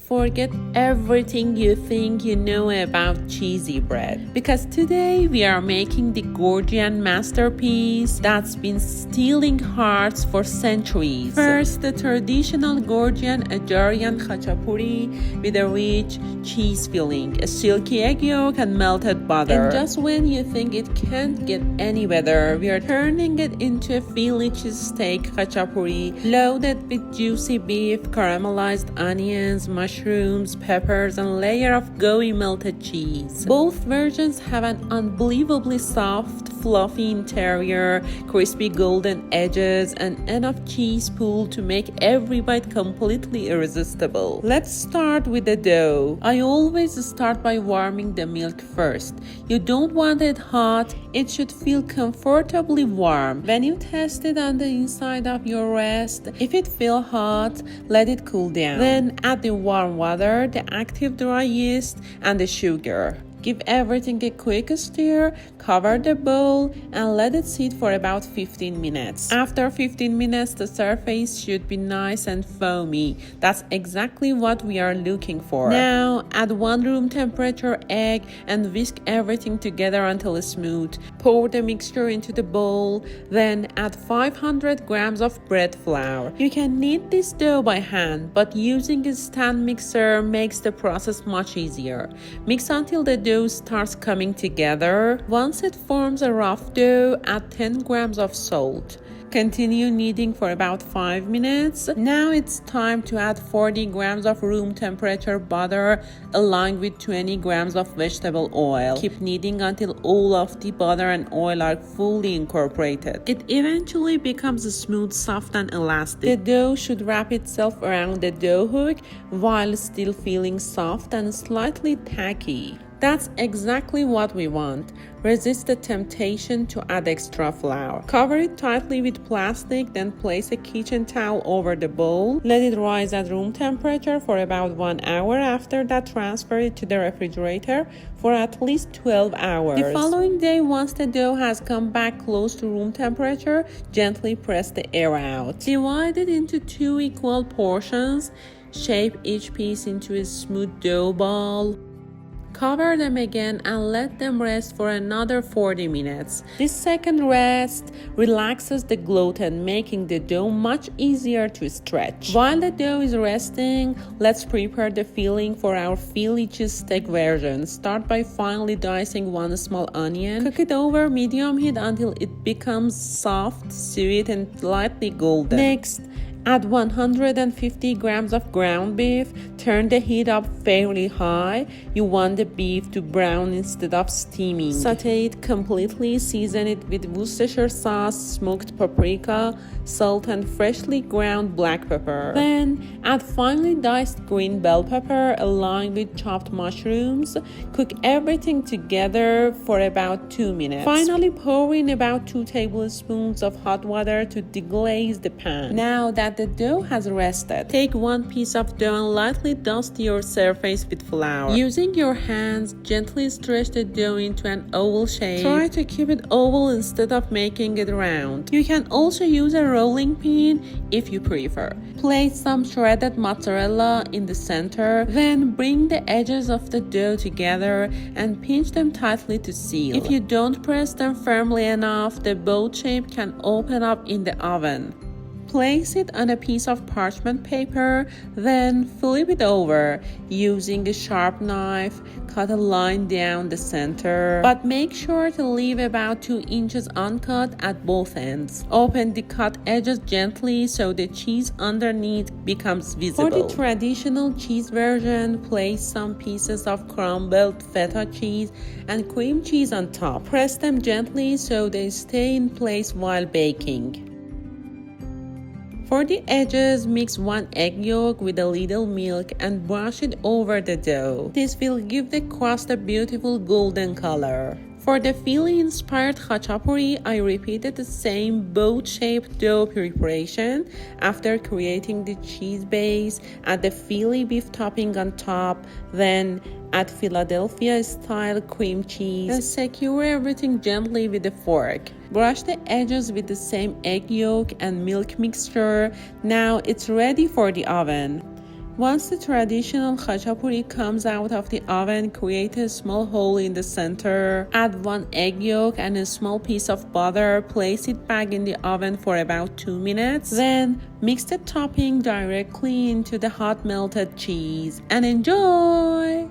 forget everything you think you know about cheesy bread. Because today we are making the Georgian masterpiece that's been stealing hearts for centuries. First, the traditional Georgian Adjarian Khachapuri with a rich cheese filling, a silky egg yolk and melted butter. And just when you think it can't get any better, we are turning it into a Philly Cheesesteak-Khachapuri loaded with juicy beef, caramelized onions, mushrooms, peppers, and a layer of gooey melted cheese. Both versions have an unbelievably soft, fluffy interior, crispy golden edges, and enough cheese pool to make every bite completely irresistible. Let's start with the dough. I always start by warming the milk first. You don't want it hot, it should feel comfortably warm. When you test it on the inside of your rest, if it feels hot, let it cool down. Then add the warm water, the active dry yeast, and the sugar. Give everything a quick stir, cover the bowl, and let it sit for about 15 minutes. After 15 minutes, the surface should be nice and foamy. That's exactly what we are looking for. Now, add 1 room temperature egg and whisk everything together until smooth. Pour the mixture into the bowl, then add 500 grams of bread flour. You can knead this dough by hand, but using a stand mixer makes the process much easier. Mix until the dough starts coming together. Once it forms a rough dough, add 10 grams of salt. Continue kneading for about 5 minutes. Now it's time to add 40 grams of room temperature butter along with 20 grams of vegetable oil. Keep kneading until all of the butter and oil are fully incorporated. It eventually becomes smooth, soft, and elastic. The dough should wrap itself around the dough hook while still feeling soft and slightly tacky. That's exactly what we want. Resist the temptation to add extra flour. Cover it tightly with plastic, then place a kitchen towel over the bowl. Let it rise at room temperature for about 1 hour. After that, transfer it to the refrigerator for at least 12 hours. The following day, once the dough has come back close to room temperature, gently press the air out. Divide it into 2 equal portions. Shape each piece into a smooth dough ball. Cover them again and let them rest for another 40 minutes. This second rest relaxes the gluten, making the dough much easier to stretch. While the dough is resting, let's prepare the filling for our Philly cheesesteak version. Start by finely dicing 1 small onion. Cook it over medium heat until it becomes soft, sweet, and lightly golden. Next, add 150 grams of ground beef. Turn the heat up fairly high. You want the beef to brown instead of steaming. Saute it completely. Season it with Worcestershire sauce, smoked paprika, salt, and freshly ground black pepper. Then add finely diced green bell pepper along with chopped mushrooms. Cook everything together for about 2 minutes. Finally, pour in about 2 tablespoons of hot water to deglaze the pan. Now that the dough has rested, take 1 piece of dough and lightly dust your surface with flour. Using your hands, gently stretch the dough into an oval shape. Try to keep it oval instead of making it round. You can also use a rolling pin if you prefer. Place some shredded mozzarella in the center, then bring the edges of the dough together and pinch them tightly to seal. If you don't press them firmly enough, the boat shape can open up in the oven. Place it on a piece of parchment paper, then flip it over. Using a sharp knife, cut a line down the center, but make sure to leave about 2 inches uncut at both ends. Open the cut edges gently so the cheese underneath becomes visible. For the traditional cheese version, place some pieces of crumbled feta cheese and cream cheese on top. Press them gently so they stay in place while baking. For the edges, mix 1 egg yolk with a little milk and brush it over the dough. This will give the crust a beautiful golden color. For the Philly-inspired Khachapuri, I repeated the same boat-shaped dough preparation. After creating the cheese base, add the Philly beef topping on top, then add Philadelphia-style cream cheese and secure everything gently with a fork. Brush the edges with the same egg yolk and milk mixture. Now it's ready for the oven. Once the traditional khachapuri comes out of the oven, create a small hole in the center. Add 1 egg yolk and a small piece of butter. Place it back in the oven for about 2 minutes. Then mix the topping directly into the hot melted cheese and enjoy!